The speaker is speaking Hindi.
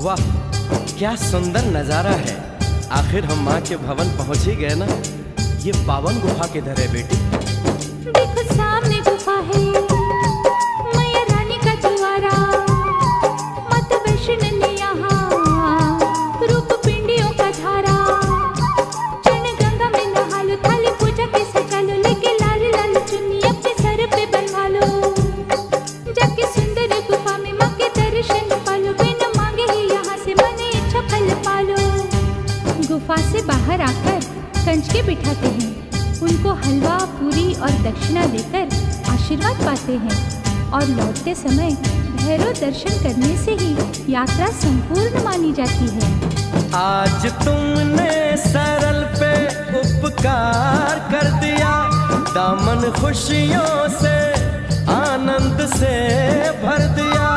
वाह, क्या सुंदर नजारा है। आखिर हम माँ के भवन पहुंच ही गए ना। ये पावन गुफा किधर है बेटी? देखो सामने गुफा है, मैया रानी का द्वारा। माता वैष्णो ने यहाँ रूप पिंडियों का धारा। चरण गंगा में नहा लो, थाली पूजा के सजा लो, लेके लाल लाल चुन्नी अपने सर पे बनवा लो। जाके सुंदर गुफा में माँ के दर्शन पालो, बिना मांगे ही यहाँ से मन इच्छा फल पालो। गुफा से बाहर आकर कंचके बिठाते हैं, उनको हलवा पूरी और दक्षिणा देकर आशीर्वाद पाते हैं और लौटते समय भैरव दर्शन करने से ही यात्रा संपूर्ण मानी जाती है। आज तुमने सरल पे उपकार कर दिया, दामन खुशियों से आनंद से भर दिया।